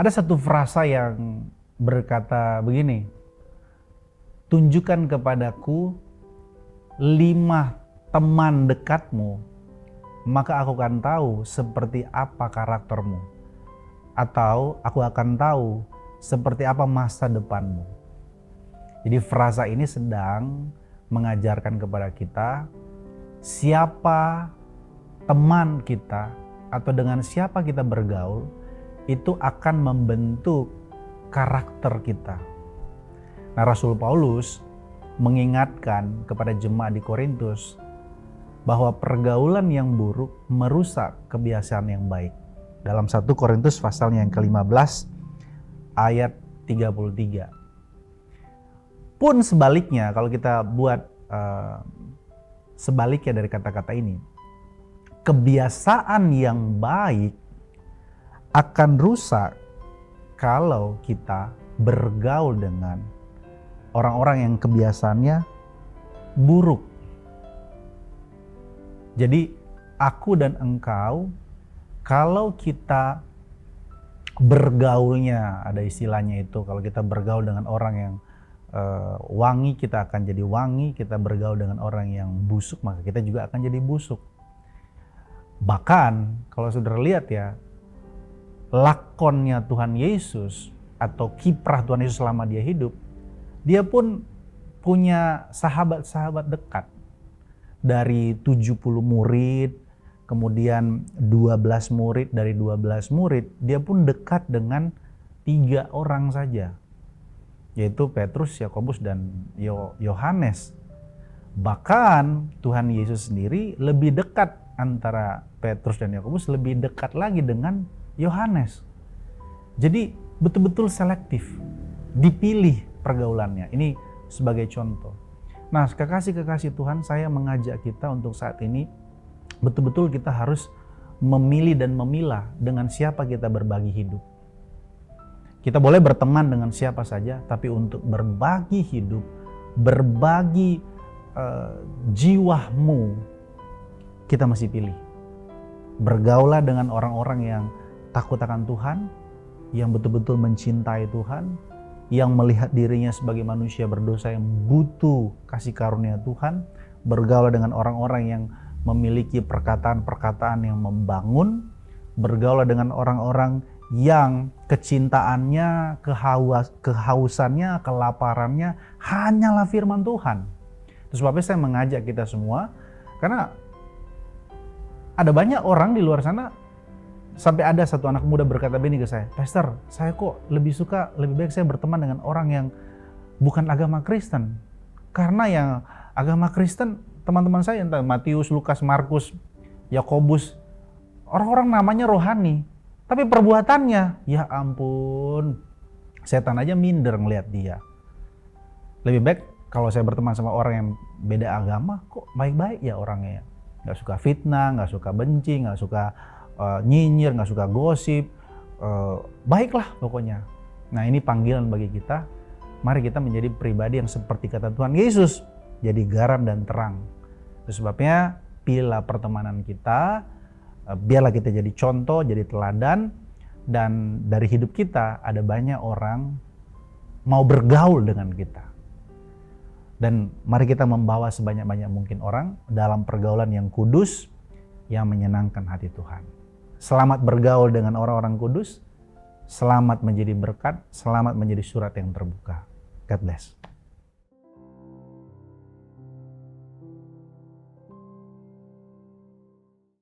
Ada satu frasa yang berkata begini, tunjukkan kepadaku 5 teman dekatmu, maka aku akan tahu seperti apa karaktermu, atau aku akan tahu seperti apa masa depanmu. Jadi frasa ini sedang mengajarkan kepada kita siapa teman kita atau dengan siapa kita bergaul itu akan membentuk karakter kita. Nah, Rasul Paulus mengingatkan kepada jemaat di Korintus bahwa pergaulan yang buruk merusak kebiasaan yang baik. Dalam 1 Korintus pasal yang ke-15 ayat 33. Pun sebaliknya, kalau kita buat sebaliknya dari kata-kata ini, kebiasaan yang baik akan rusak kalau kita bergaul dengan orang-orang yang kebiasaannya buruk. Jadi aku dan engkau, kalau kita bergaulnya, ada istilahnya itu, kalau kita bergaul dengan orang yang wangi, kita akan jadi wangi. Kita bergaul dengan orang yang busuk, maka kita juga akan jadi busuk. Bahkan kalau saudara lihat ya, lakonnya Tuhan Yesus atau kiprah Tuhan Yesus selama dia hidup, dia pun punya sahabat-sahabat dekat. Dari 70 murid, kemudian 12 murid, dari 12 murid dia pun dekat dengan 3 orang saja, yaitu Petrus, Yakobus, dan Yohanes. Bahkan Tuhan Yesus sendiri lebih dekat antara Petrus dan Yakobus, lebih dekat lagi dengan Yohanes. Jadi betul-betul selektif, dipilih pergaulannya. Ini sebagai contoh. Nah, kekasih-kekasih Tuhan, saya mengajak kita untuk saat ini betul-betul kita harus memilih dan memilah dengan siapa kita berbagi hidup. Kita boleh berteman dengan siapa saja, tapi untuk berbagi hidup, berbagi jiwamu, kita mesti pilih. Bergaulah dengan orang-orang yang takut akan Tuhan, yang betul-betul mencintai Tuhan, yang melihat dirinya sebagai manusia berdosa yang butuh kasih karunia Tuhan. Bergaulah dengan orang-orang yang memiliki perkataan-perkataan yang membangun. Bergaulah dengan orang-orang yang kecintaannya, kehausannya, kelaparannya hanyalah firman Tuhan. Itu sebabnya saya mengajak kita semua, karena ada banyak orang di luar sana. Sampai ada satu anak muda berkata begini ke saya, "Pastor, saya kok lebih baik saya berteman dengan orang yang bukan agama Kristen. Karena yang agama Kristen, teman-teman saya entah Matius, Lukas, Markus, Yakobus, orang-orang namanya rohani, tapi perbuatannya, ya ampun, setan aja minder ngelihat dia. Lebih baik kalau saya berteman sama orang yang beda agama, kok baik-baik ya orangnya, nggak suka fitnah, nggak suka benci, nggak suka nyinyir, nggak suka gosip, baiklah pokoknya." Nah, ini panggilan bagi kita. Mari kita menjadi pribadi yang seperti kata Tuhan Yesus, jadi garam dan terang. Itu sebabnya pilihlah pertemanan kita, biarlah kita jadi contoh, jadi teladan, dan dari hidup kita ada banyak orang mau bergaul dengan kita. Dan mari kita membawa sebanyak-banyak mungkin orang dalam pergaulan yang kudus, yang menyenangkan hati Tuhan. Selamat bergaul dengan orang-orang kudus, selamat menjadi berkat, selamat menjadi surat yang terbuka. God bless.